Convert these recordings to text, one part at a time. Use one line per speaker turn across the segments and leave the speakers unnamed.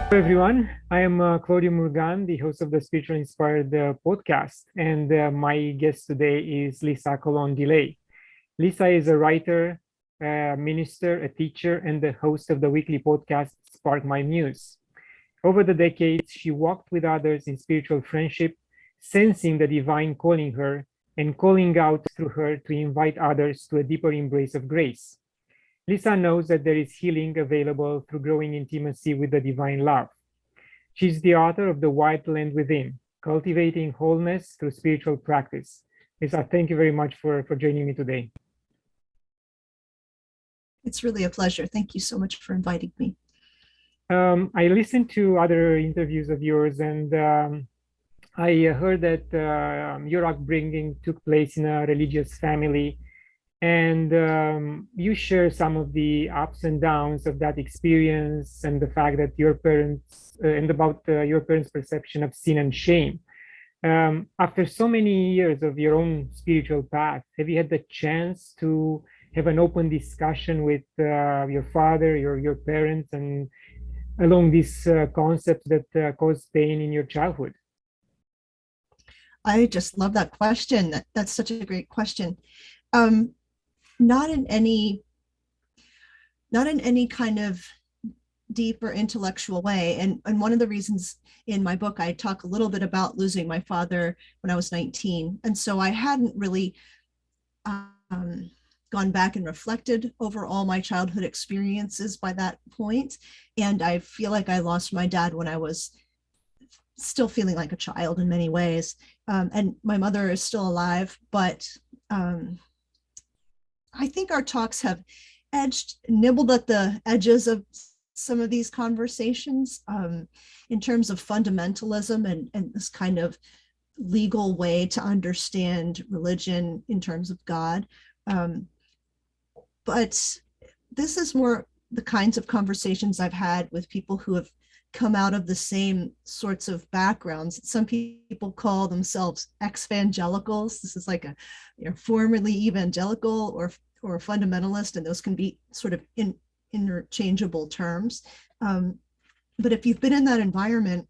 Hello, everyone. I am Claudiu Murgan, the host of the Spiritual Inspired podcast. And my guest today is Lisa Colón Delay. Lisa is a writer, a minister, a teacher, and the host of the weekly podcast Spark My Muse. Over the decades, she walked with others in spiritual friendship, sensing the divine calling her and calling out through her to invite others to a deeper embrace of grace. Lisa knows that there is healing available through growing intimacy with the divine love. She's the author of The Wild Land Within, Cultivating Wholeness Through Spiritual Practice. Lisa, thank you very much for joining me today.
It's really a pleasure. Thank you so much for inviting me.
I listened to other interviews of yours, and I heard that your upbringing took place in a religious family. And you share some of the ups and downs of that experience and the fact that your parents and about your parents' perception of sin and shame. After so many years of your own spiritual path, have you had the chance to have an open discussion with your father, your parents, and along these concepts that caused pain in your childhood?
I just love that question. That's such a great question. Not in any kind of deep or intellectual way. And one of the reasons in my book, I talk a little bit about losing my father when I was 19. And so I hadn't really gone back and reflected over all my childhood experiences by that point. And I feel like I lost my dad when I was still feeling like a child in many ways. And my mother is still alive, but I think our talks have nibbled at the edges of some of these conversations in terms of fundamentalism and this kind of legal way to understand religion in terms of God. But this is more the kinds of conversations I've had with people who have come out of the same sorts of backgrounds. Some people call themselves ex-evangelicals. This is like a formerly evangelical or fundamentalist, and those can be sort of interchangeable terms. But if you've been in that environment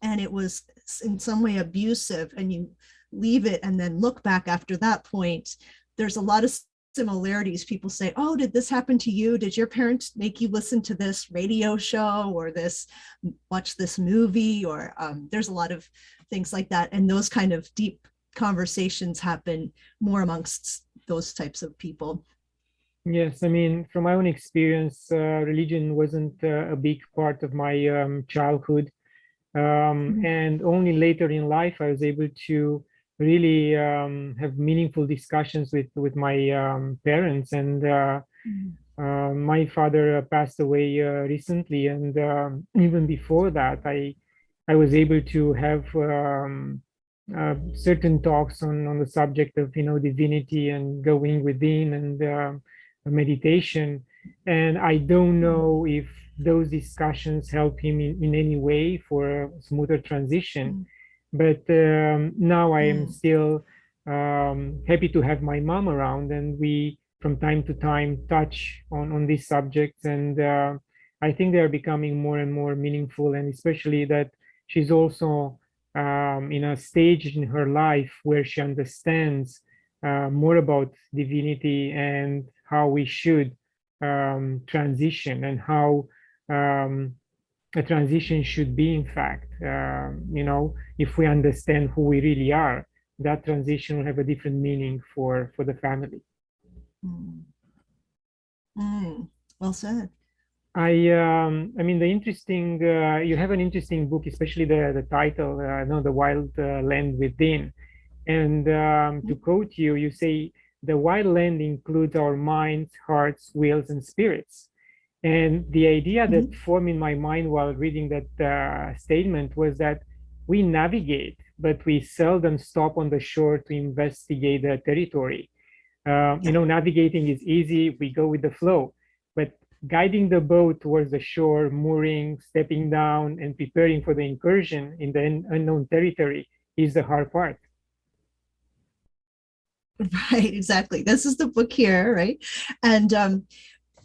and it was in some way abusive and you leave it and then look back after that point, there's a lot of similarities. People say, oh, did this happen to you? Did your parents make you listen to this radio show or watch this movie? Or there's a lot of things like that. And those kind of deep conversations happen more amongst those types of people.
Yes, I mean, from my own experience, religion wasn't a big part of my childhood. And only later in life, I was able to really have meaningful discussions with my parents. And my father passed away recently. And even before that, I was able to have certain talks on the subject of, divinity and going within and meditation. And I don't know if those discussions help him in any way for a smoother transition. But now I am still happy to have my mom around, and we from time to time touch on these subjects. And I think they are becoming more and more meaningful, and especially that she's also in a stage in her life where she understands more about divinity and how we should transition and how a transition should be, in fact. If we understand who we really are, that transition will have a different meaning for the family.
Well said.
I mean, you have an interesting book, especially the title, The Wild Land Within. And to quote you, you say, the wild land includes our minds, hearts, wills, and spirits. And the idea that formed in my mind while reading that statement was that we navigate, but we seldom stop on the shore to investigate the territory. Navigating is easy, we go with the flow. But guiding the boat towards the shore, mooring, stepping down, and preparing for the incursion in the unknown territory is the hard part.
Right, exactly. This is the book here, right? And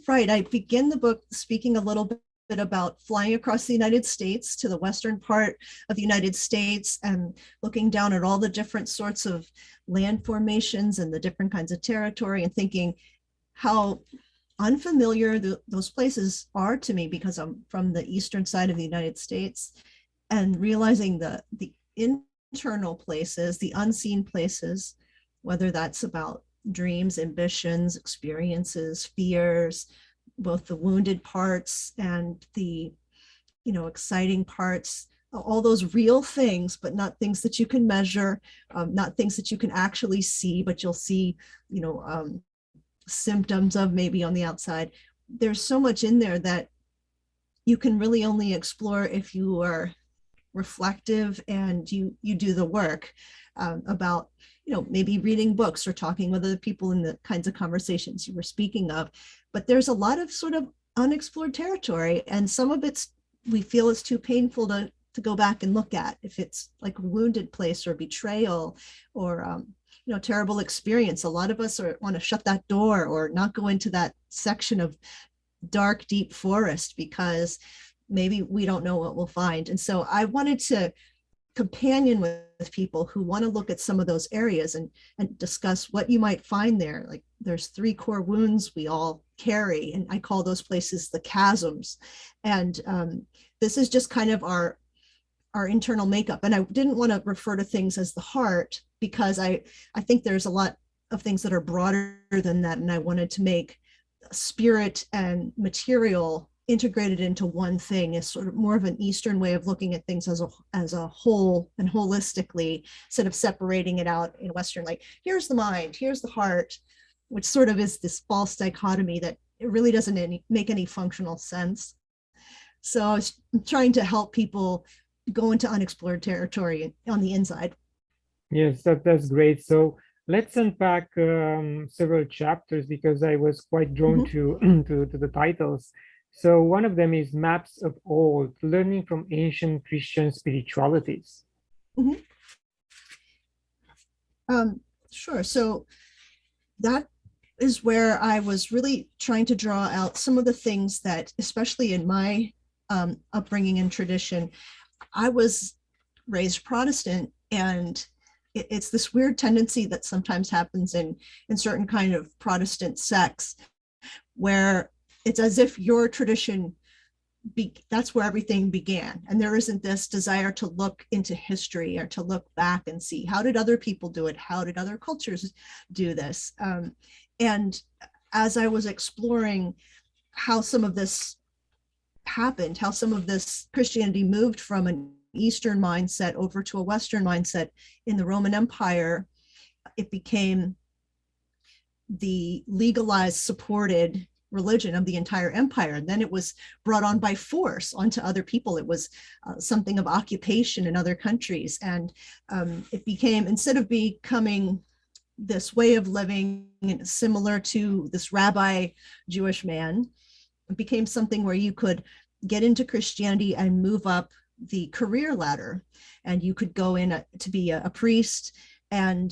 right, I begin the book speaking a little about flying across the United States to the western part of the United States and looking down at all the different sorts of land formations and the different kinds of territory and thinking how unfamiliar those places are to me because I'm from the eastern side of the United States, and realizing the internal places, the unseen places, whether that's about dreams, ambitions, experiences, fears, both the wounded parts and the, exciting parts, all those real things, but not things that you can measure, not things that you can actually see, but you'll see, symptoms of maybe on the outside. There's so much in there that you can really only explore if you are reflective and you do the work, about maybe reading books or talking with other people in the kinds of conversations you were speaking of. But there's a lot of sort of unexplored territory, and some of it's we feel it's too painful to go back and look at, if it's like a wounded place or betrayal or terrible experience. A lot of us want to shut that door or not go into that section of dark, deep forest because maybe we don't know what we'll find. And so I wanted to companion with people who want to look at some of those areas and discuss what you might find there. Like there's 3 core wounds we all carry, and I call those places the chasms. And this is just kind of our internal makeup. And I didn't want to refer to things as the heart because I think there's a lot of things that are broader than that. And I wanted to make spirit and material integrated into one thing is sort of more of an Eastern way of looking at things as a whole and holistically, instead of separating it out in Western, like here's the mind, here's the heart, which sort of is this false dichotomy that it really doesn't make any functional sense. So I was trying to help people go into unexplored territory on the inside.
Yes, that's great. So let's unpack several chapters because I was quite drawn to the titles. So one of them is Maps of Old, Learning from Ancient Christian Spiritualities.
Sure. So that is where I was really trying to draw out some of the things that, especially in my upbringing and tradition, I was raised Protestant, and it's this weird tendency that sometimes happens in certain kind of Protestant sects where it's as if your tradition, that's where everything began. And there isn't this desire to look into history or to look back and see, how did other people do it? How did other cultures do this? And as I was exploring how some of this happened, how some of this Christianity moved from an Eastern mindset over to a Western mindset in the Roman Empire, it became the legalized, supported religion of the entire empire. And then it was brought on by force onto other people. It was something of occupation in other countries. And it became, instead of becoming this way of living similar to this rabbi Jewish man, it became something where you could get into Christianity and move up the career ladder. And you could go in to be a priest, and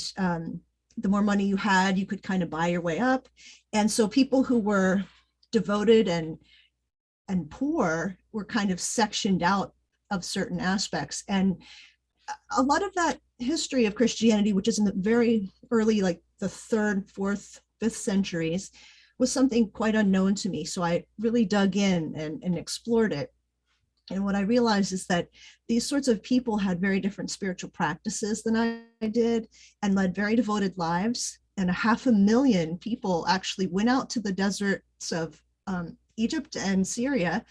the more money you had, you could kind of buy your way up. And so people who were devoted and poor were kind of sectioned out of certain aspects. And a lot of that history of Christianity, which is in the very early, like the 3rd, 4th, 5th centuries, was something quite unknown to me. So I really dug in and explored it. And what I realized is that these sorts of people had very different spiritual practices than I did, and led very devoted lives. And 500,000 people actually went out to the deserts of Egypt and Syria,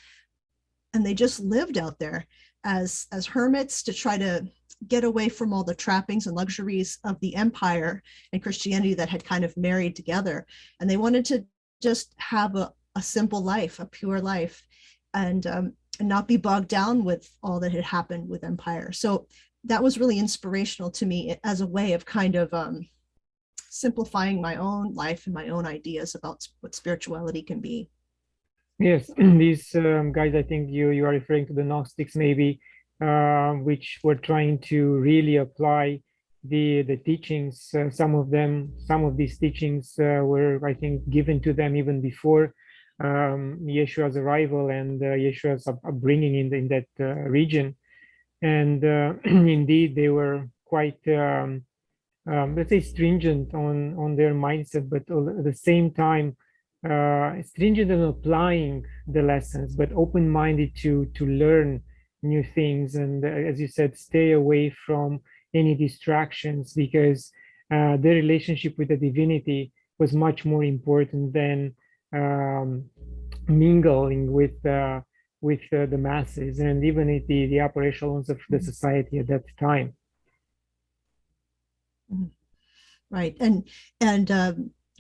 and they just lived out there as hermits to try to get away from all the trappings and luxuries of the empire and Christianity that had kind of married together. And they wanted to just have a simple life, a pure life, and not be bogged down with all that had happened with empire. So that was really inspirational to me as a way of kind of simplifying my own life and my own ideas about what spirituality can be.
Yes, these guys, I think you are referring to the Gnostics maybe, which were trying to really apply the teachings. Some of these teachings were, I think, given to them even before Yeshua's arrival and Yeshua's upbringing in that region. And indeed, they were quite, let's say, stringent on their mindset, but at the same time, stringent in applying the lessons, but open-minded to learn new things. And as you said, stay away from any distractions, because their relationship with the divinity was much more important than mingling with the masses and even at the upper echelons of the society at that time.
Right. And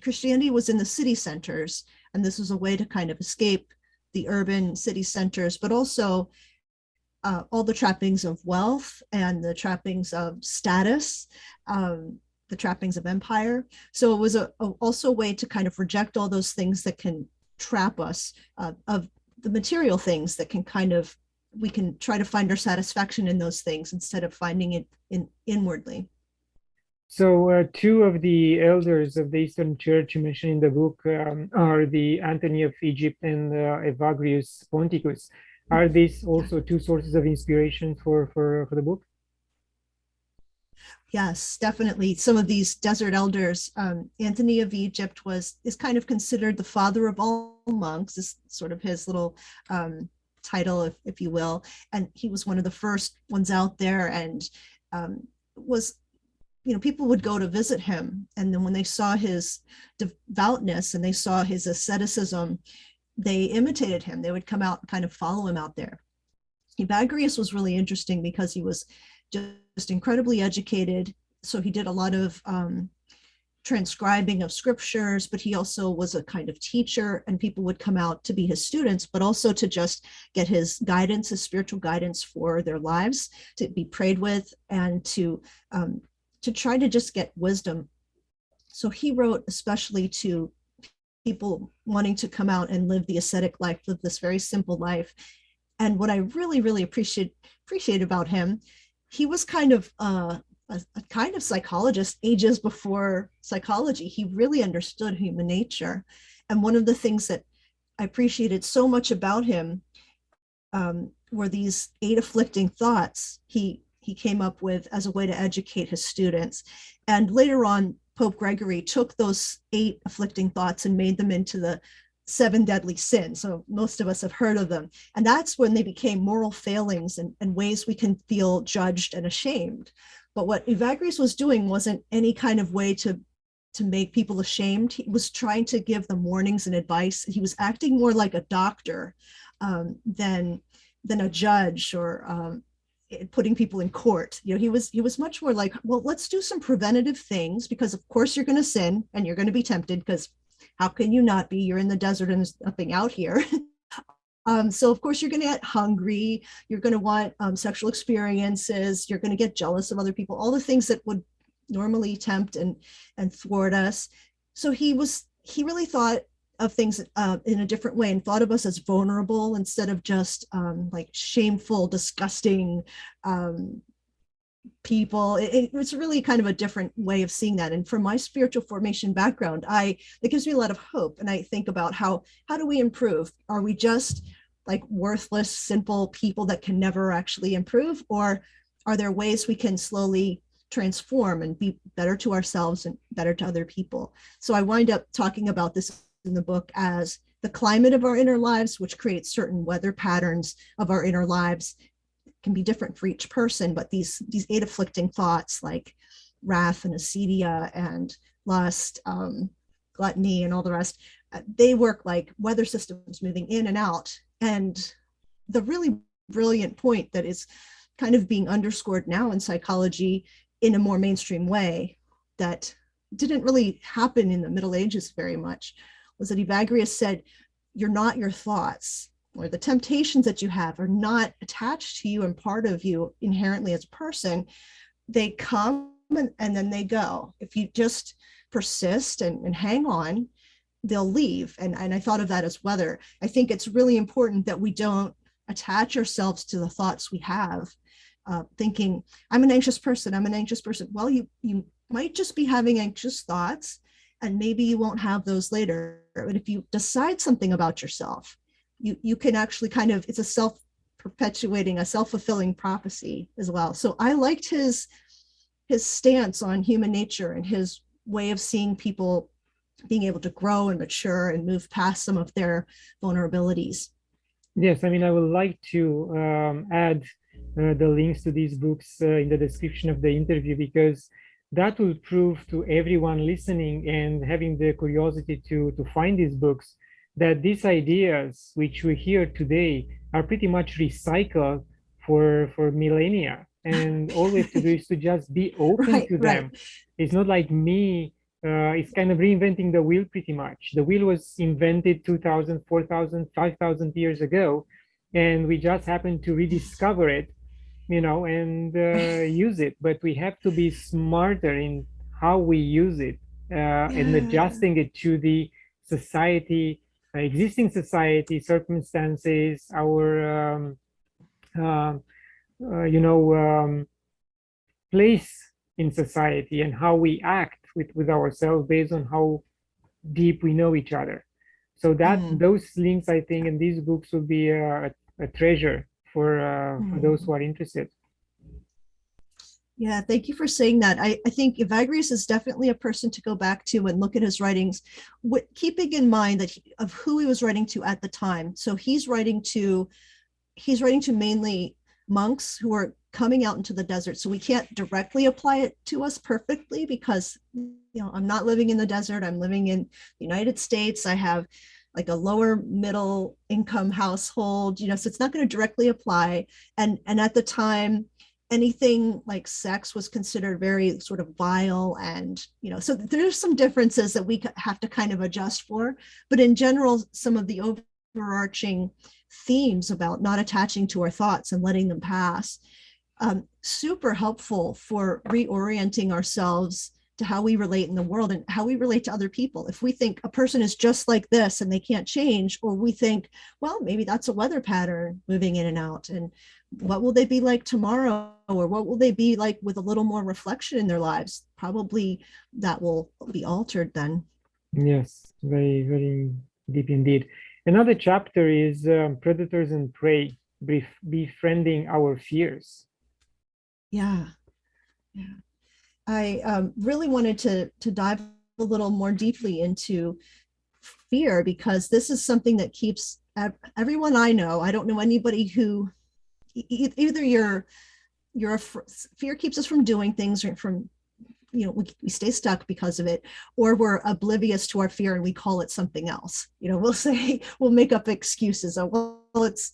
Christianity was in the city centers, and this was a way to kind of escape the urban city centers, but also all the trappings of wealth and the trappings of status, the trappings of empire. So it was also a way to kind of reject all those things that can trap us, of the material things that can kind of, we can try to find our satisfaction in those things instead of finding it inwardly.
So two of the elders of the Eastern Church you mentioned in the book are the Antony of Egypt and Evagrius Ponticus. Are these also two sources of inspiration for the book?
Yes, definitely. Some of these desert elders, Antony of Egypt is kind of considered the father of all monks, is sort of his little title, if you will. And he was one of the first ones out there, and was, people would go to visit him. And then when they saw his devoutness and they saw his asceticism, they imitated him. They would come out and kind of follow him out there. Evagrius was really interesting because he was just incredibly educated. So he did a lot of transcribing of scriptures, but he also was a kind of teacher, and people would come out to be his students, but also to just get his guidance, his spiritual guidance for their lives, to be prayed with, and to try to just get wisdom. So he wrote especially to people wanting to come out and live the ascetic life, live this very simple life. And what I really, really appreciate about him, he was kind of a kind of psychologist ages before psychology. He really understood human nature. And one of the things that I appreciated so much about him were these 8 afflicting thoughts he came up with as a way to educate his students. And later on, Pope Gregory took those 8 afflicting thoughts and made them into the 7 deadly sins. So most of us have heard of them. And that's when they became moral failings and ways we can feel judged and ashamed. But what Evagrius was doing wasn't any kind of way to make people ashamed. He was trying to give them warnings and advice. He was acting more like a doctor than a judge, or putting people in court. He was much more like, well, let's do some preventative things, because of course you're going to sin and you're going to be tempted, because how can you not be? You're in the desert and there's nothing out here. So of course you're going to get hungry. You're going to want sexual experiences. You're going to get jealous of other people, all the things that would normally tempt and thwart us. So he really thought of things in a different way, and thought of us as vulnerable instead of just like shameful, disgusting people. It's really kind of a different way of seeing that. And from my spiritual formation background, it gives me a lot of hope. And I think about how do we improve? Are we just like worthless, simple people that can never actually improve? Or are there ways we can slowly transform and be better to ourselves and better to other people? So I wind up talking about this in the book as the climate of our inner lives, which creates certain weather patterns of our inner lives. Can be different for each person, but these 8 afflicting thoughts, like wrath and acedia and lust, gluttony, and all the rest, they work like weather systems moving in and out. And the really brilliant point that is kind of being underscored now in psychology in a more mainstream way, that didn't really happen in the Middle Ages very much, was that Evagrius said, you're not your thoughts, or the temptations that you have are not attached to you and part of you inherently as a person. They come and then they go. If you just persist and hang on, they'll leave. And I thought of that as weather. I think it's really important that we don't attach ourselves to the thoughts we have, thinking, I'm an anxious person. Well, you might just be having anxious thoughts, and maybe you won't have those later. But if you decide something about yourself, you can actually kind of, it's a self-perpetuating, a self-fulfilling prophecy as well. So I liked his stance on human nature and his way of seeing people being able to grow and mature and move past some of their vulnerabilities.
Yes, I mean, I would like to add the links to these books in the description of the interview, because that will prove to everyone listening and having the curiosity to find these books that these ideas which we hear today are pretty much recycled for millennia. And all we have to do is to just be open to them. It's not like me. It's kind of reinventing the wheel pretty much. The wheel was invented 2,000, 4,000, 5,000 years ago, and we just happened to rediscover it, and use it. But we have to be smarter in how we use it and adjusting it to the society, existing society circumstances, our, place in society, and how we act with ourselves based on how deep we know each other. So that those links, I think, in these books will be a treasure for those who are interested.
Yeah, thank you for saying that. I think Evagrius is definitely a person to go back to and look at his writings, keeping in mind that of who he was writing to at the time. So he's writing to mainly monks who are coming out into the desert. So we can't directly apply it to us perfectly because, I'm not living in the desert. I'm living in the United States. I have like a lower middle income household, so it's not going to directly apply. And at the time, anything like sex was considered very sort of vile. And, so there's some differences that we have to kind of adjust for. But in general, some of the overarching themes about not attaching to our thoughts and letting them pass, super helpful for reorienting ourselves to how we relate in the world and how we relate to other people. If we think a person is just like this and they can't change, or we think, well, maybe that's a weather pattern moving in and out, and what will they be like tomorrow, or what will they be like with a little more reflection in their lives? Probably that will be altered then.
Yes, very, very deep indeed. Another chapter is predators and prey, befriending our fears.
Yeah. I really wanted to dive a little more deeply into fear, because this is something that keeps everyone I know. I don't know anybody who either fear keeps us from doing things, or from, we stay stuck because of it, or we're oblivious to our fear and we call it something else. We'll make up excuses. Well, it's,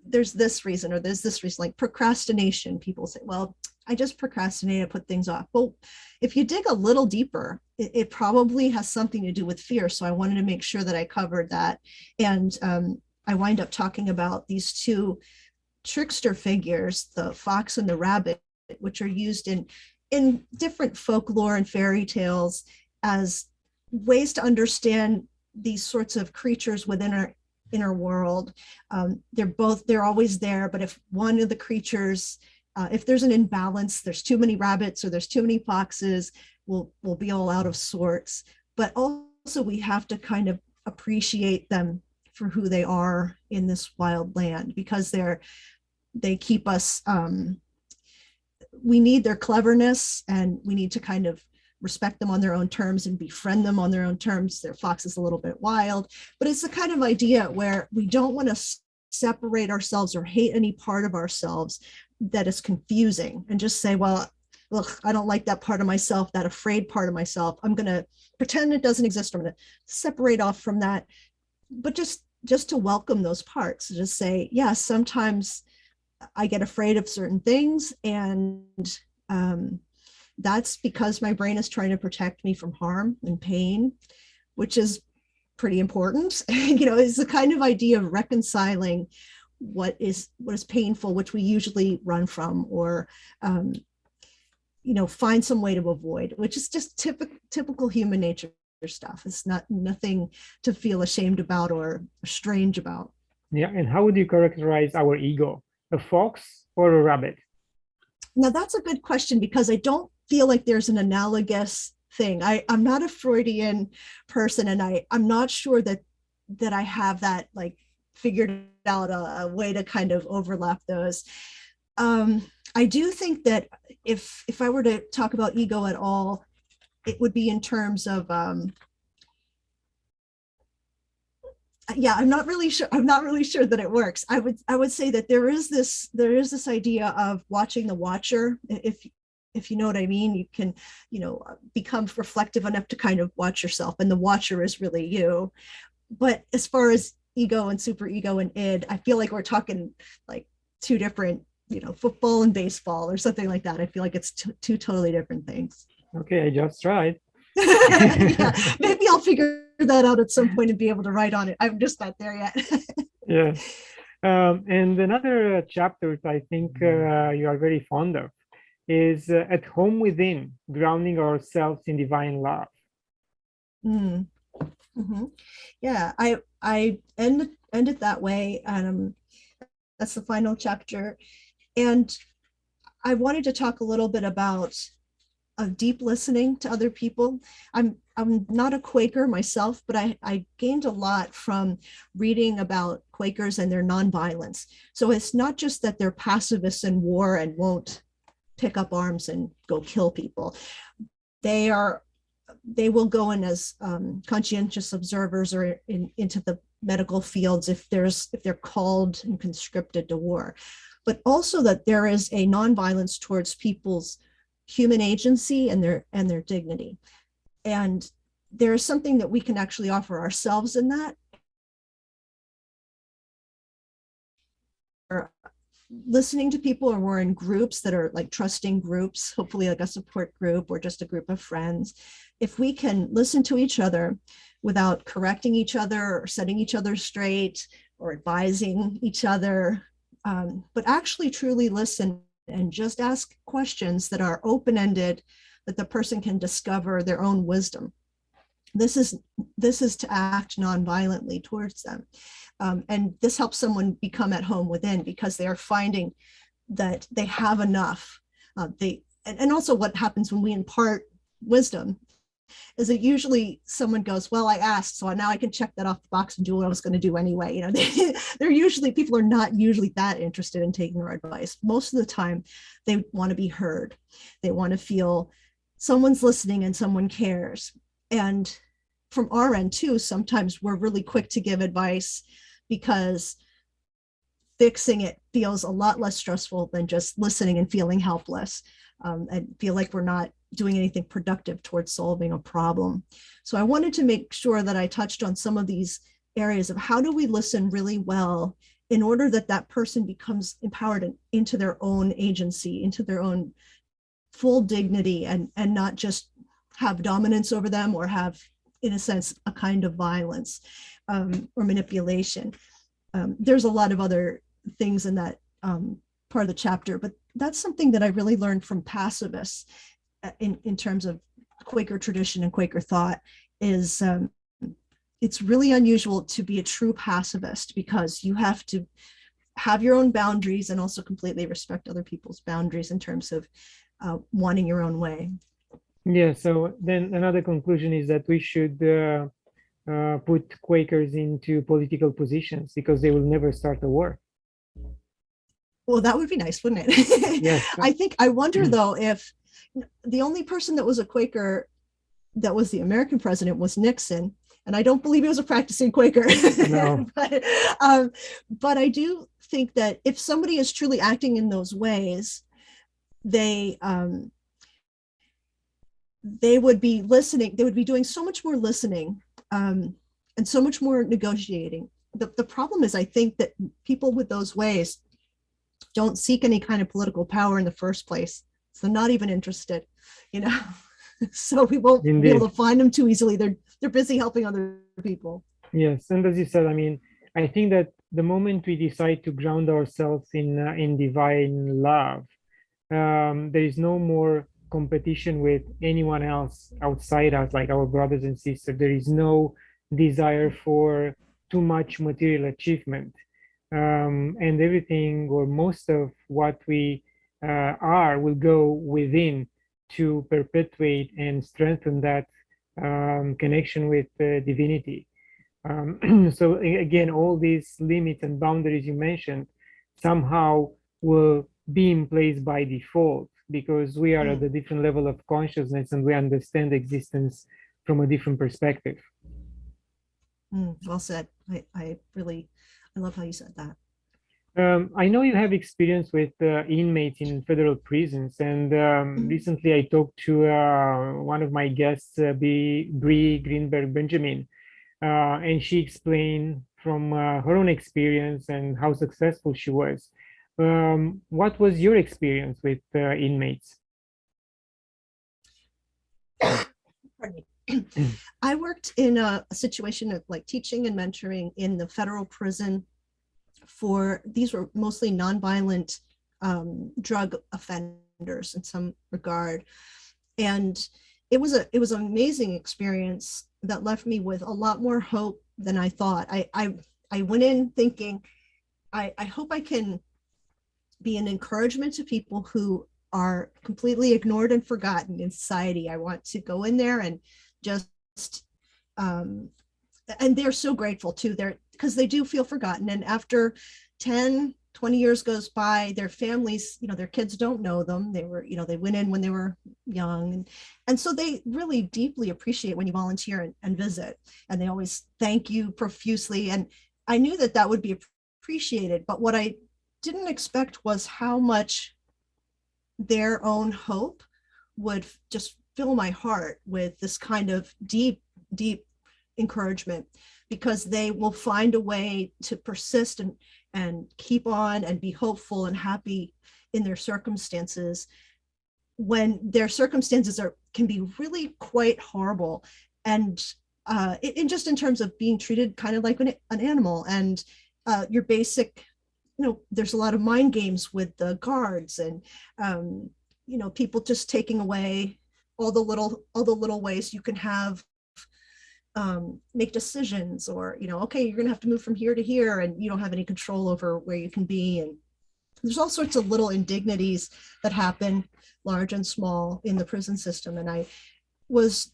there's this reason, or there's this reason, like procrastination. People say, well, I just procrastinate, I put things off. Well, if you dig a little deeper, it probably has something to do with fear. So I wanted to make sure that I covered that. And I wind up talking about these two trickster figures, the fox and the rabbit, which are used in different folklore and fairy tales as ways to understand these sorts of creatures within our inner world. They're always there, but if one of the creatures, if there's an imbalance, there's too many rabbits or there's too many foxes, we'll be all out of sorts. But also we have to kind of appreciate them for who they are in this wild land, because they keep us, we need their cleverness, and we need to kind of respect them on their own terms and befriend them on their own terms. Their fox is a little bit wild, but it's the kind of idea where we don't want to separate ourselves or hate any part of ourselves that is confusing, and just say, well, look, I don't like that part of myself, that afraid part of myself. I'm going to pretend it doesn't exist. I'm going to separate off from that. But just to welcome those parts, just say, yeah, sometimes I get afraid of certain things, and that's because my brain is trying to protect me from harm and pain, which is pretty important. It's the kind of idea of reconciling what is painful, which we usually run from, or find some way to avoid, which is just typical human nature stuff. It's nothing to feel ashamed about or strange about.
Yeah, and how would you characterize our ego? A fox or a rabbit?
Now that's a good question, because I don't feel like there's an analogous thing. I'm not a Freudian person, and I'm not sure that I have that like figured out a way to kind of overlap those. I do think that if I were to talk about ego at all, it would be in terms of yeah, I'm not really sure that it works. I would say that there is this idea of watching the watcher. If you know what I mean, you can, become reflective enough to kind of watch yourself, and the watcher is really you. But as far as ego and superego and id, I feel like we're talking like two different, football and baseball or something like that. I feel like it's two totally different things.
Okay, I just tried.
Yeah, maybe I'll figure that out at some point and be able to write on it. I'm just not there yet.
Yeah. And another chapter I think you are very fond of is At Home Within, grounding ourselves in divine love.
Mm. Mm-hmm. Yeah, I end it that way, and that's the final chapter. And I wanted to talk a little bit about deep listening to other people. I'm not a Quaker myself, but I gained a lot from reading about Quakers and their nonviolence. So it's not just that they're pacifists in war and won't pick up arms and go kill people. They will go in as conscientious observers or into the medical fields if they're called and conscripted to war, but also that there is a nonviolence towards people's human agency and their dignity. And there is something that we can actually offer ourselves in that. Or listening to people, or we're in groups that are like trusting groups, hopefully like a support group or just a group of friends. If we can listen to each other without correcting each other or setting each other straight or advising each other, but actually truly listen and just ask questions that are open-ended, that the person can discover their own wisdom. This is to act non-violently towards them. And this helps someone become at home within, because they are finding that they have enough. And also what happens when we impart wisdom is that usually someone goes, well, I asked, so now I can check that off the box and do what I was going to do anyway. People are not usually that interested in taking our advice. Most of the time, they want to be heard. They want to feel someone's listening and someone cares. And from our end too, sometimes we're really quick to give advice because fixing it feels a lot less stressful than just listening and feeling helpless, and feel like we're not doing anything productive towards solving a problem. So I wanted to make sure that I touched on some of these areas of how do we listen really well in order that that person becomes empowered into their own agency, into their own full dignity, and not just have dominance over them or have, in a sense, a kind of violence or manipulation. There's a lot of other things in that part of the chapter, but that's something that I really learned from pacifists in terms of Quaker tradition and Quaker thought is it's really unusual to be a true pacifist, because you have to have your own boundaries and also completely respect other people's boundaries in terms of wanting your own way.
Yeah, so then another conclusion is that we should put Quakers into political positions because they will never start a war.
Well, that would be nice, wouldn't it?
Yes.
I wonder though, if the only person that was a Quaker that was the American president was Nixon, and I don't believe he was a practicing Quaker.
No.
But I do think that if somebody is truly acting in those ways, they would be listening. They would be doing so much more listening and so much more negotiating. The problem is, I think that people with those ways don't seek any kind of political power in the first place. So not even interested, so we won't be able to find them too easily. They're busy helping other people.
Yes, and as you said, I think that the moment we decide to ground ourselves in divine love, there is no more competition with anyone else outside us, like our brothers and sisters. There is no desire for too much material achievement, and everything or most of what we are will go within to perpetuate and strengthen that connection with divinity. So again, all these limits and boundaries you mentioned somehow will be in place by default because we are at a different level of consciousness and we understand existence from a different perspective.
Well said. I love how you said that.
I know you have experience with inmates in federal prisons, and recently I talked to one of my guests, Bree Greenberg Benjamin, and she explained from her own experience and how successful she was. What was your experience with inmates?
Pardon me. I worked in a situation of like teaching and mentoring in the federal prison for, these were mostly nonviolent drug offenders in some regard. And it was an amazing experience that left me with a lot more hope than I thought. I went in thinking, I hope I can be an encouragement to people who are completely ignored and forgotten in society. I want to go in there and just, and they're so grateful too. Because they do feel forgotten. And after 10, 20 years goes by, their families, their kids don't know them. They were, they went in when they were young. And so they really deeply appreciate when you volunteer and visit. And they always thank you profusely. And I knew that that would be appreciated. But what I didn't expect was how much their own hope would just fill my heart with this kind of deep, deep encouragement, because they will find a way to persist and keep on and be hopeful and happy in their circumstances when their circumstances can be really quite horrible. And just in terms of being treated kind of like an animal, and your basic, there's a lot of mind games with the guards, and people just taking away all the little ways you can have make decisions, or okay, you're gonna have to move from here to here, and you don't have any control over where you can be. And there's all sorts of little indignities that happen, large and small, in the prison system. And I was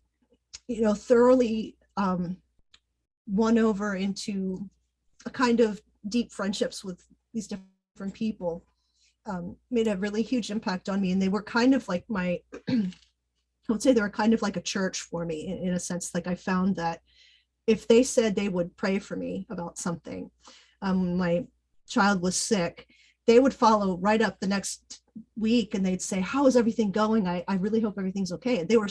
thoroughly won over into a kind of deep friendships with these different people. Made a really huge impact on me, and they were kind of like my I would say they were kind of like a church for me in a sense. Like I found that if they said they would pray for me about something, my child was sick, they would follow right up the next week and they'd say, how is everything going? I really hope everything's okay. And they were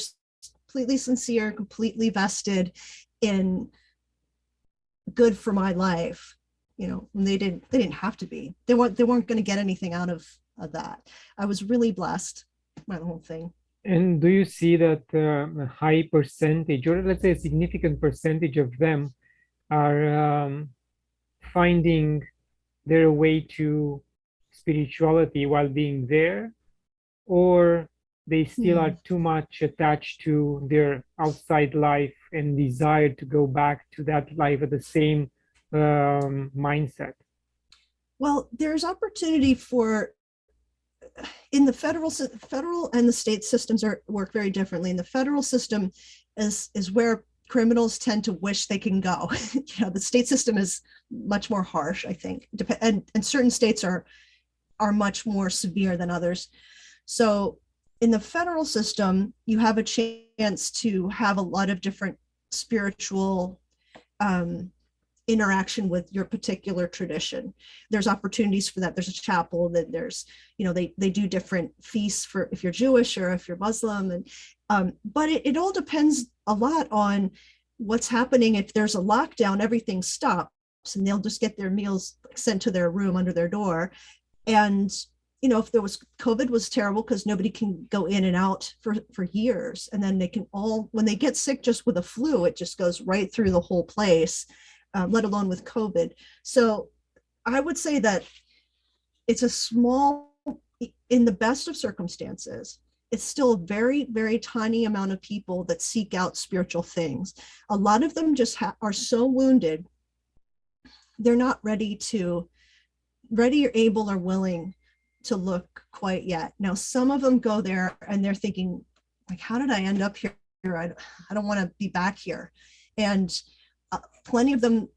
completely sincere, completely vested in good for my life. And they didn't have to be. They weren't going to get anything out of that. I was really blessed by the whole thing.
And do you see that a high percentage, or let's say a significant percentage of them are finding their way to spirituality while being there, or they still are too much attached to their outside life and desire to go back to that life at the same mindset?
Well, there's opportunity for, in the federal and the state systems work very differently. In the federal system is where criminals tend to wish they can go. The state system is much more harsh, I think, and certain states are much more severe than others. So in the federal system, you have a chance to have a lot of different spiritual interaction with your particular tradition. There's opportunities for that. There's a chapel, that there's, they do different feasts for if you're Jewish or if you're Muslim. And but it all depends a lot on what's happening. If there's a lockdown, everything stops and they'll just get their meals sent to their room under their door. And if there was COVID was terrible because nobody can go in and out for years. And then they can all, when they get sick just with a flu, it just goes right through the whole place, let alone with COVID. So I would say that it's a small, in the best of circumstances, it's still a very, very tiny amount of people that seek out spiritual things. A lot of them just are so wounded, they're not ready or able or willing to look quite yet. Now, some of them go there and they're thinking, like, how did I end up here? I don't want to be back here. And plenty of them,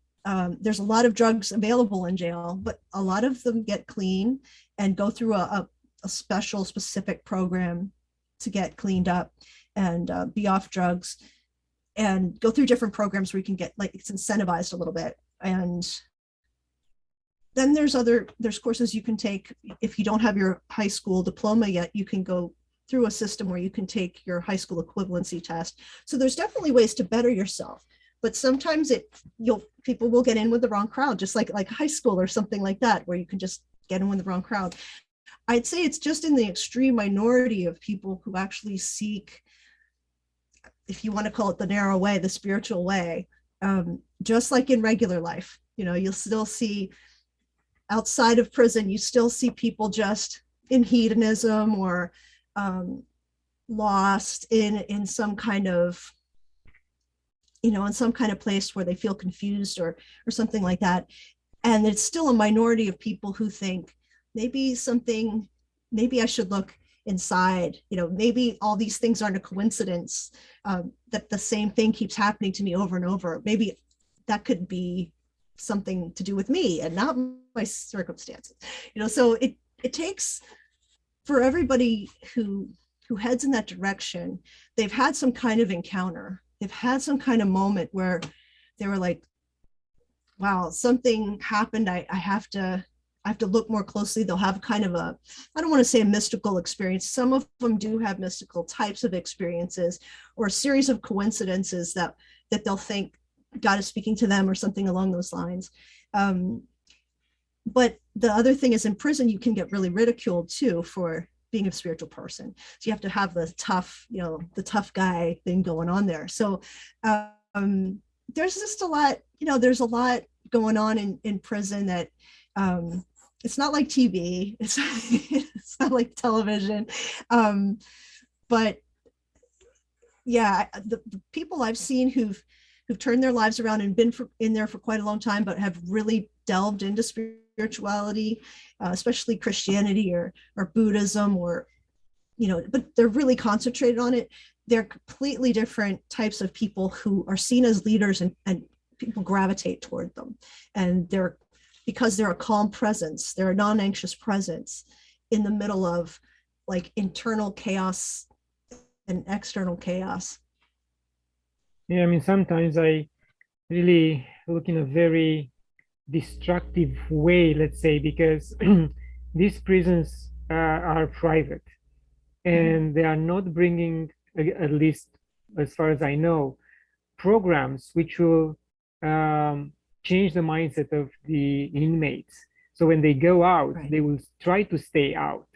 there's a lot of drugs available in jail, but a lot of them get clean and go through a special specific program to get cleaned up and be off drugs, and go through different programs where you can get, like, it's incentivized a little bit. And then there's courses you can take. If you don't have your high school diploma yet, you can go through a system where you can take your high school equivalency test. So there's definitely ways to better yourself, but sometimes people will get in with the wrong crowd, just like high school or something like that, where you can just get in with the wrong crowd. I'd say it's just in the extreme minority of people who actually seek, if you want to call it the narrow way, the spiritual way, just like in regular life. You'll still see, outside of prison, you still see people just in hedonism or lost in some kind of, in some kind of place where they feel confused or something like that. And it's still a minority of people who think maybe I should look inside, maybe all these things aren't a coincidence, that the same thing keeps happening to me over and over. Maybe that could be something to do with me and not my circumstances. So it takes, for everybody who heads in that direction, they've had some kind of encounter. They've had some kind of moment where they were like, wow, something happened. I have to look more closely. They'll have kind of I don't want to say a mystical experience. Some of them do have mystical types of experiences, or a series of coincidences that they'll think God is speaking to them or something along those lines. But the other thing is, in prison, you can get really ridiculed too for being a spiritual person. So you have to have the tough guy thing going on there. So there's just a lot, there's a lot going on in prison that it's not like TV. It's not like television. But yeah, the people I've seen who've turned their lives around and been in there for quite a long time, but have really delved into spirituality, especially Christianity or Buddhism, or, but they're really concentrated on it. They're completely different types of people who are seen as leaders, and people gravitate toward them. And because they're a calm presence, they're a non-anxious presence in the middle of like internal chaos and external chaos.
Yeah, I mean, sometimes I really look in a very destructive way, let's say, because these prisons are private, and they are not bringing, at least as far as I know, programs which will change the mindset of the inmates. So when they go out,
Right.
they will try to stay out.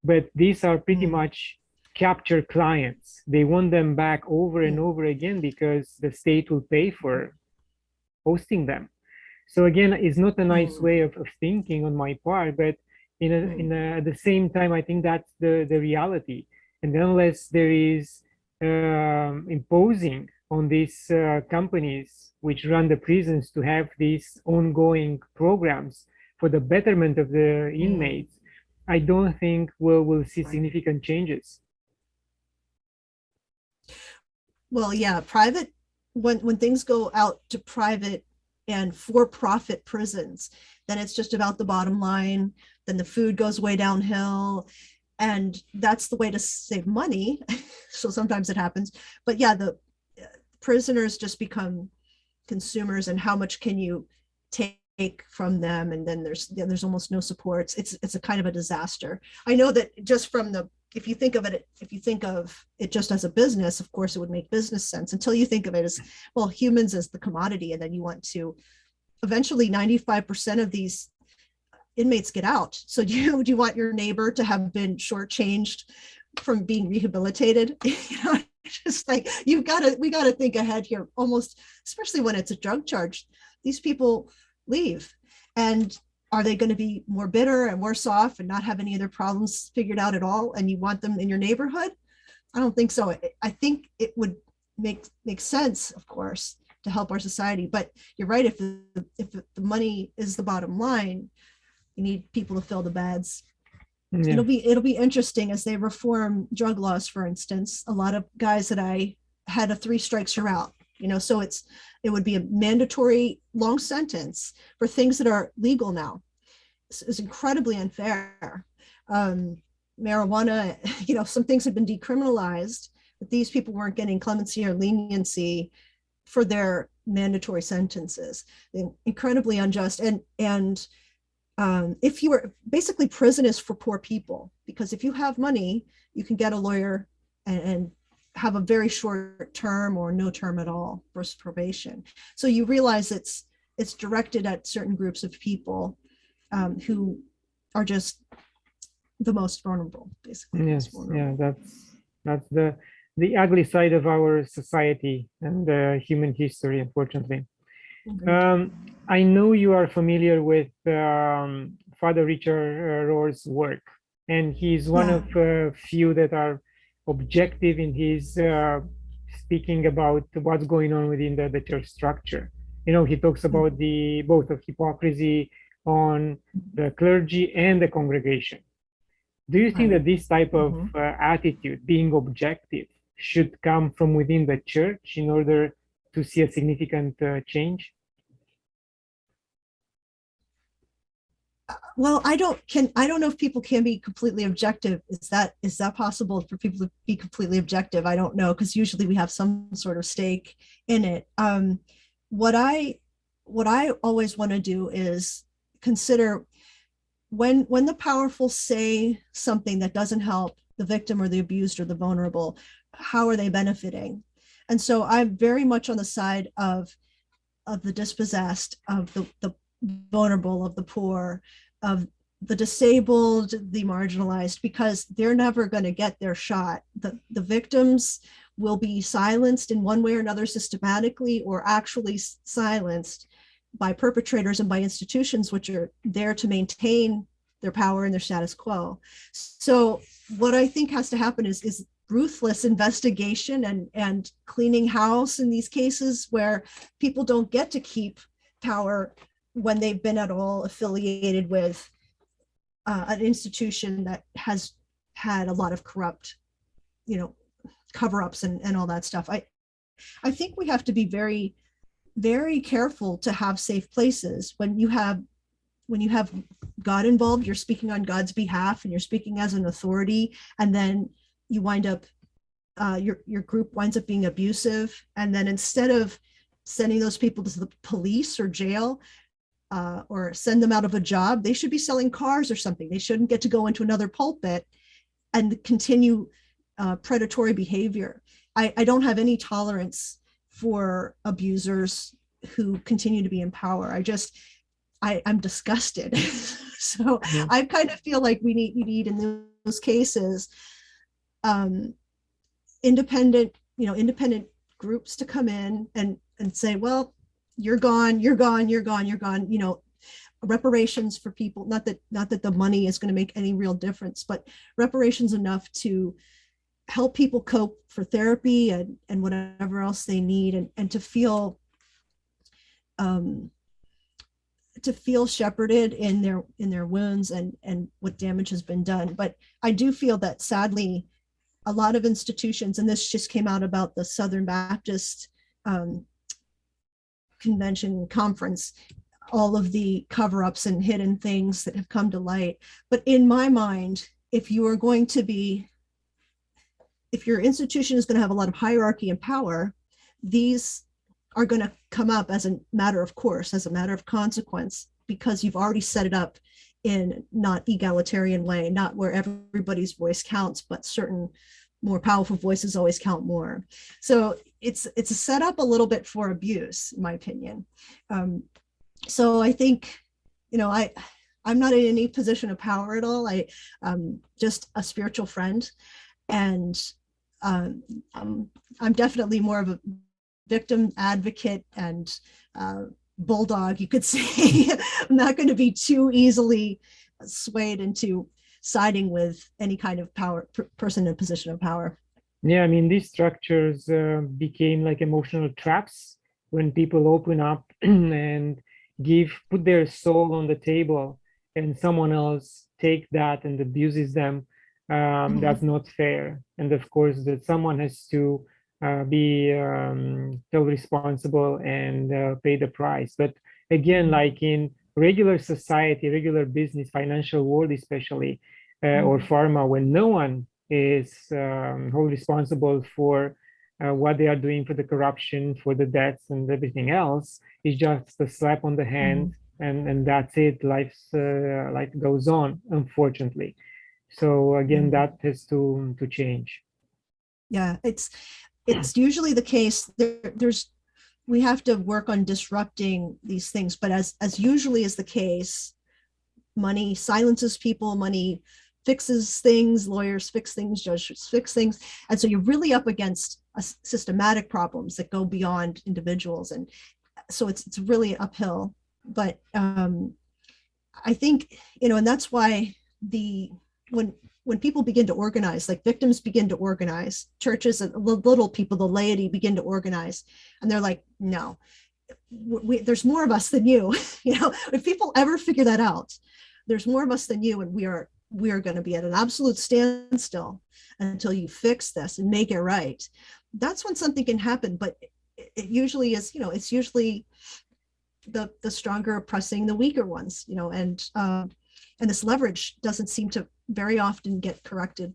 But these are pretty much capture clients. They want them back over and over again because the state will pay for hosting them. So again, it's not a nice way of thinking on my part, but at the same time, I think that's the reality. And unless there is imposing on these companies which run the prisons to have these ongoing programs for the betterment of the inmates, I don't think we'll see significant changes.
Well, yeah, private, when things go out to private and for-profit prisons, then it's just about the bottom line. Then the food goes way downhill, and that's the way to save money. So sometimes it happens, but yeah, the prisoners just become consumers, and how much can you take from them? And then there's almost no supports. It's a kind of a disaster. I know that just from if you think of it just as a business, of course it would make business sense, until you think of it as, well, humans as the commodity. And then you want to, eventually 95% of these inmates get out. So do you want your neighbor to have been shortchanged from being rehabilitated? Just like, we got to think ahead here, almost, especially when it's a drug charge. These people leave, and are they going to be more bitter and worse off and not have any of their problems figured out at all? And you want them in your neighborhood? I don't think so. I think it would make sense, of course, to help our society. But you're right. If the money is the bottom line, you need people to fill the beds.
Yeah.
It'll be interesting as they reform drug laws, for instance. A lot of guys that I had a 3 strikes you're out, so it would be a mandatory long sentence for things that are legal now. It's incredibly unfair. Marijuana, some things have been decriminalized, but these people weren't getting clemency or leniency for their mandatory sentences. Incredibly unjust. And if you were basically, prison is for poor people, because if you have money, you can get a lawyer and have a very short term or no term at all versus probation. So you realize it's directed at certain groups of people who are just the most vulnerable, basically.
Yes, yeah, that's the ugly side of our society and human history, unfortunately. I know you are familiar with Father Richard Rohr's work, and he's one of few that are objective in his speaking about what's going on within the church structure. He talks about the both of hypocrisy on the clergy and the congregation. Do you think that this type of attitude, being objective, should come from within the church in order to see a significant change?
Well, I don't know if people can be completely objective. Is that possible for people to be completely objective? I don't know, because usually we have some sort of stake in it. What I always want to do is consider when the powerful say something that doesn't help the victim or the abused or the vulnerable, how are they benefiting? And so I'm very much on the side of the dispossessed, of the vulnerable, of the poor, of the disabled, the marginalized, because they're never going to get their shot. The victims will be silenced in one way or another, systematically or actually silenced by perpetrators and by institutions which are there to maintain their power and their status quo. So what I think has to happen is ruthless investigation and cleaning house in these cases where people don't get to keep power when they've been at all affiliated with an institution that has had a lot of corrupt, cover-ups and all that stuff. I think we have to be very, very careful to have safe places. When you have God involved, you're speaking on God's behalf and you're speaking as an authority, and then you wind up, your group winds up being abusive, and then instead of sending those people to the police or jail, or send them out of a job, they should be selling cars or something. They shouldn't get to go into another pulpit and continue predatory behavior. I don't have any tolerance for abusers who continue to be in power. I'm disgusted. So I kind of feel like we need in those cases independent groups to come in and say, well, you're gone. Reparations for people, not that the money is going to make any real difference, but reparations enough to help people cope for therapy and whatever else they need, and to feel shepherded in their wounds and what damage has been done. But I do feel that sadly a lot of institutions, and this just came out about the Southern Baptist Convention conference, all of the cover-ups and hidden things that have come to light. But in my mind, if your institution is going to have a lot of hierarchy and power, these are going to come up as a matter of course, as a matter of consequence, because you've already set it up in not egalitarian way, not where everybody's voice counts, but certain more powerful voices always count more. So it's a setup a little bit for abuse, in my opinion. So I think, I'm not in any position of power at all. I'm just a spiritual friend, and I'm definitely more of a victim advocate and bulldog, you could say. I'm not going to be too easily swayed into siding with any kind of power person in a position of power.
Yeah, I mean, these structures became like emotional traps when people open up and put their soul on the table, and someone else take that and abuses them, that's not fair. And of course, that someone has to be held responsible and pay the price. But again, like in regular society, regular business, financial world especially, or pharma, when no one is held responsible for what they are doing, for the corruption, for the debts and everything else, it's just a slap on the hand, and that's it. Life goes on, unfortunately. So again, that has to change.
Yeah, it's usually the case. We have to work on disrupting these things, but as usually is the case, money silences people, money fixes things, lawyers fix things, judges fix things. And so you're really up against systematic problems that go beyond individuals. And so it's really uphill. But I think, and that's why when people begin to organize, like victims begin to organize, churches and little people, the laity begin to organize, and they're like, no, there's more of us than you. If people ever figure that out, there's more of us than you, and we are going to be at an absolute standstill until you fix this and make it right. That's when something can happen. But it usually is, it's usually the stronger oppressing the weaker ones, and this leverage doesn't seem to very often get corrected.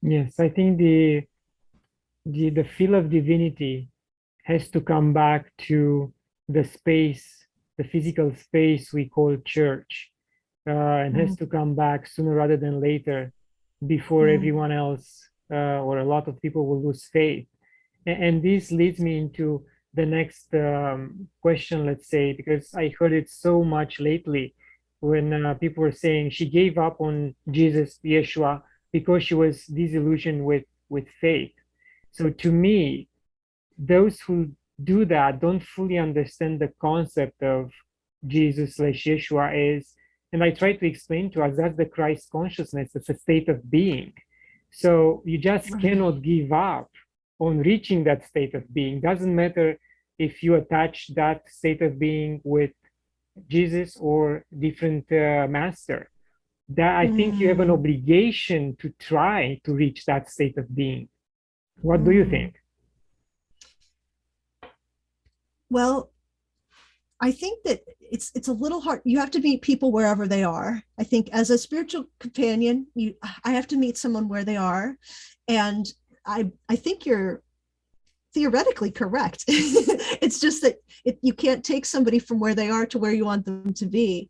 Yes, I think the feel of divinity has to come back to the space, the physical space we call church. And has to come back sooner rather than later, before everyone else or a lot of people will lose faith. And this leads me into the next question, let's say, because I heard it so much lately when people were saying she gave up on Jesus, Yeshua, because she was disillusioned with faith. So to me, those who do that don't fully understand the concept of Jesus slash Yeshua is. And I try to explain to us that's the Christ consciousness. It's a state of being. So you just cannot give up on reaching that state of being. Doesn't matter if you attach that state of being with Jesus or different master. That I think you have an obligation to try to reach that state of being. What do you think?
Well, I think that it's a little hard. You have to meet people wherever they are. I think as a spiritual companion, I have to meet someone where they are. And I think you're theoretically correct. It's just that you can't take somebody from where they are to where you want them to be.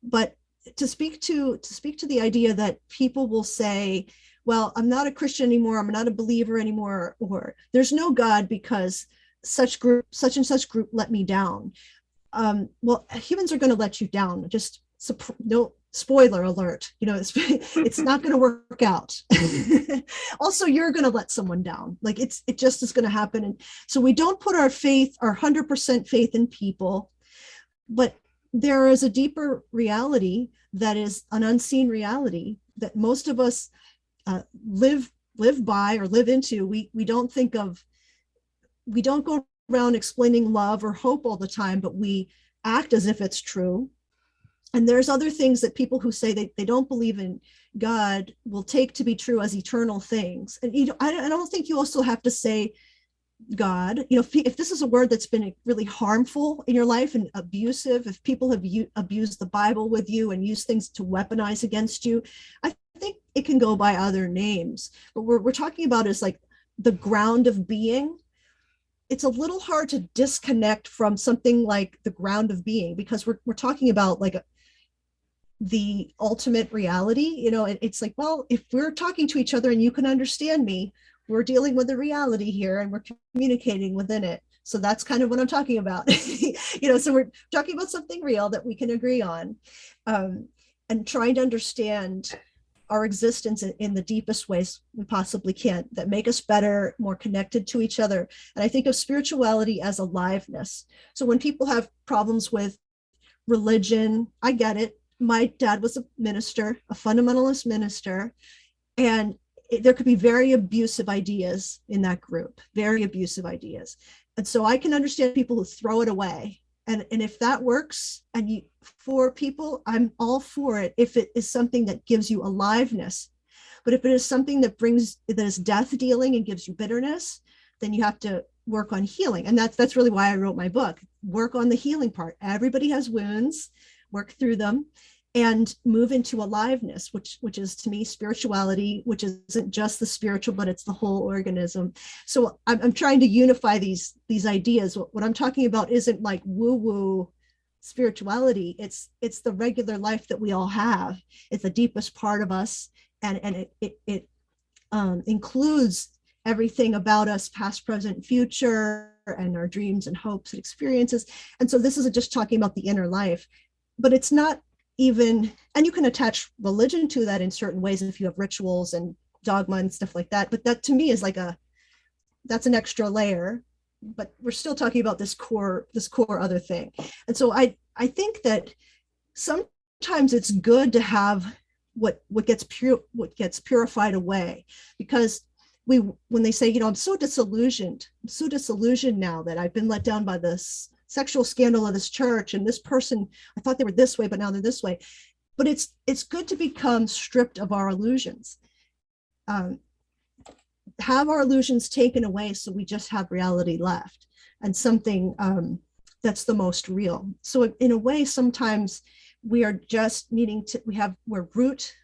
But to speak to the idea that people will say, well, I'm not a Christian anymore, I'm not a believer anymore, or there's no God because such and such group let me down. Well, humans are going to let you down. Just no spoiler alert. It's not going to work out. Also, you're going to let someone down. Like it just is going to happen. And so we don't put our 100% faith in people, but there is a deeper reality that is an unseen reality that most of us live by or live into. We don't go around explaining love or hope all the time, but we act as if it's true. And there's other things that people who say they don't believe in God will take to be true as eternal things. And I don't think you also have to say God. If this is a word that's been really harmful in your life and abusive, if people have abused the Bible with you and used things to weaponize against you, I think it can go by other names. But we're talking about is like the ground of being. It's a little hard to disconnect from something like the ground of being, because we're talking about like the ultimate reality. It's like, well, if we're talking to each other and you can understand me, we're dealing with a reality here and we're communicating within it. So that's kind of what I'm talking about. So we're talking about something real that we can agree on, and trying to understand our existence in the deepest ways we possibly can, that make us better, more connected to each other. And I think of spirituality as aliveness. So when people have problems with religion, I get it. My dad was a minister, a fundamentalist minister, and there could be very abusive ideas in that group, very abusive ideas. And so I can understand people who throw it away And if that works and you for people, I'm all for it if it is something that gives you aliveness. But if it is something that is death dealing and gives you bitterness, then you have to work on healing. And that's really why I wrote my book. Work on the healing part. Everybody has wounds, work through them, and move into aliveness, which is to me spirituality, which isn't just the spiritual, but it's the whole organism. So I'm trying to unify these ideas. What I'm talking about isn't like woo-woo spirituality. It's the regular life that we all have. It's the deepest part of us, and it includes everything about us, past, present, future, and our dreams and hopes and experiences. And so this isn't just talking about the inner life, but it's not even, and you can attach religion to that in certain ways if you have rituals and dogma and stuff like that. But that to me is like that's an extra layer, but we're still talking about this core other thing. And so I think that sometimes it's good to have what gets purified away, because when they say, I'm so disillusioned now that I've been let down by this sexual scandal of this church, and this person, I thought they were this way, but now they're this way. But it's good to become stripped of our illusions, have our illusions taken away, so we just have reality left, and something that's the most real. So in a way, sometimes we are just needing to, we're root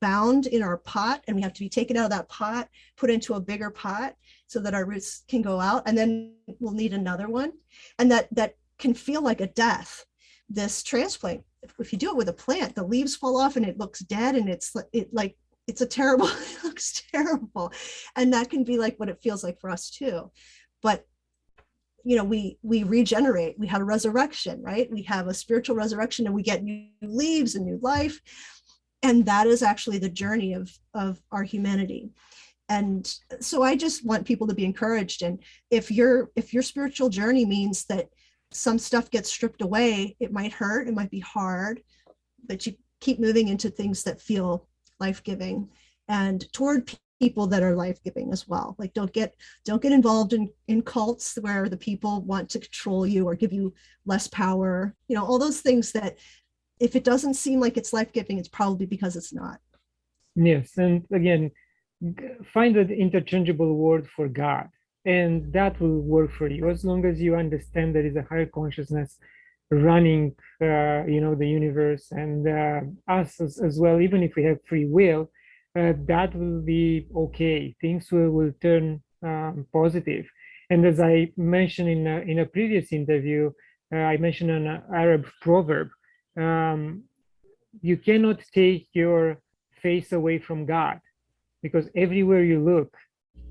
bound in our pot, and we have to be taken out of that pot, put into a bigger pot so that our roots can go out, and then we'll need another one. And that can feel like a death, this transplant. If you do it with a plant, the leaves fall off and it looks dead, and it's a terrible, it looks terrible. And that can be like what it feels like for us too. But we regenerate, we have a resurrection, right? We have a spiritual resurrection, and we get new leaves and new life. And that is actually the journey of our humanity. And so I just want people to be encouraged. And if your spiritual journey means that some stuff gets stripped away, it might hurt, it might be hard, but you keep moving into things that feel life-giving and toward people that are life-giving as well. Like don't get involved in cults where the people want to control you or give you less power, all those things that if it doesn't seem like it's life-giving, it's probably because it's not.
Yes, and again, find an interchangeable word for God, and that will work for you as long as you understand there is a higher consciousness running, the universe, and us as well. Even if we have free will, that will be okay. Things will turn positive. And as I mentioned in a previous interview, I mentioned an Arab proverb. You cannot take your face away from God, because everywhere you look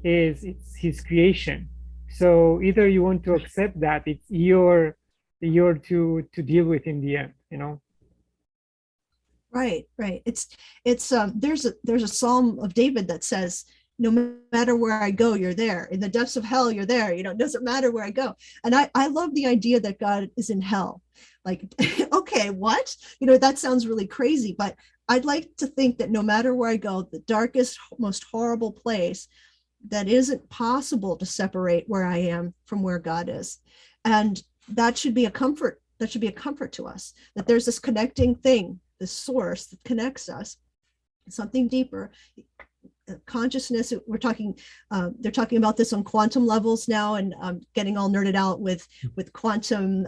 it's his creation. So either you want to accept that it's your to deal with in the end,
Right. It's there's a Psalm of David that says, no matter where I go, you're there. In the depths of hell, you're there. It doesn't matter where I go. And I love the idea that God is in hell. Like, okay, what? That sounds really crazy, but I'd like to think that no matter where I go, the darkest, most horrible place, that isn't possible to separate where I am from where God is. And that should be a comfort. That should be a comfort to us, that there's this connecting thing, this source that connects us, something deeper. Consciousness, they're talking about this on quantum levels now, and getting all nerded out with quantum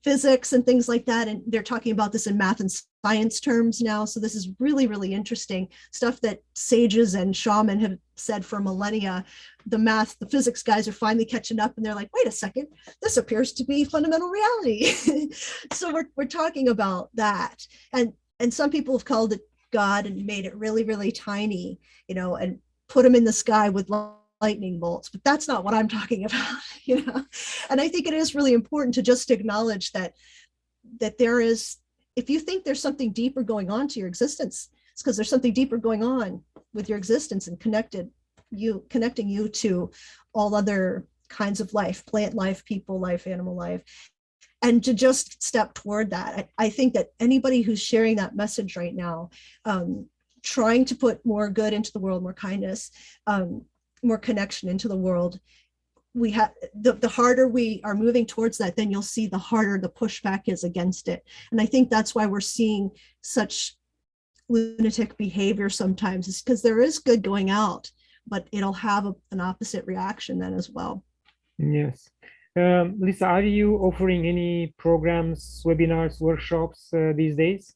physics and things like that. And they're talking about this in math and science terms now. So this is really, really interesting stuff that sages and shaman have said for millennia. The physics guys are finally catching up, and they're like, wait a second, this appears to be fundamental reality. So we're talking about that. And some people have called it God and made it really, really tiny, and put them in the sky with lightning bolts, but that's not what I'm talking about, And I think it is really important to just acknowledge that there is, if you think there's something deeper going on to your existence, it's because there's something deeper going on with your existence and connecting you to all other kinds of life, plant life, people life, animal life. And to just step toward that. I think that anybody who's sharing that message right now, trying to put more good into the world, more kindness, more connection into the world, we have the harder we are moving towards that, then you'll see the harder the pushback is against it. And I think that's why we're seeing such lunatic behavior sometimes, is because there is good going out, but it'll have an opposite reaction then as well.
Yes. Lisa, are you offering any programs, webinars, workshops these days?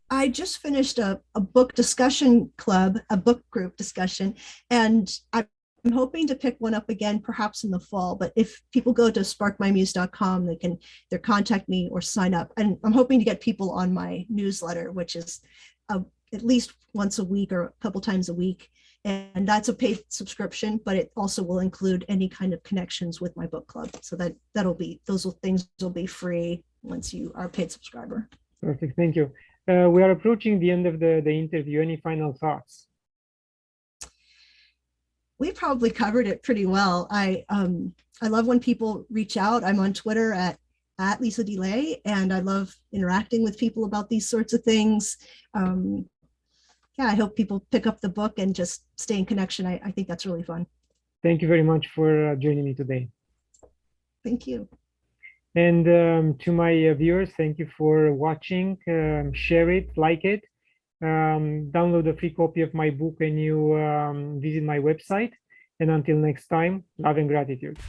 I just finished a book discussion club, a book group discussion, and I'm hoping to pick one up again, perhaps in the fall. But if people go to sparkmymuse.com, they can either contact me or sign up. And I'm hoping to get people on my newsletter, which is at least once a week or a couple times a week. And that's a paid subscription, but it also will include any kind of connections with my book club. So those things will be free once you are a paid subscriber.
Perfect, thank you. We are approaching the end of the interview. Any final thoughts?
We probably covered it pretty well. I love when people reach out. I'm on Twitter at Lisa Delay, and I love interacting with people about these sorts of things. Yeah, I hope people pick up the book and just stay in connection. I think that's really fun.
Thank you very much for joining me today.
Thank you.
And to my viewers, thank you for watching. Share it, like it. Download a free copy of my book when you visit my website. And until next time, love and gratitude.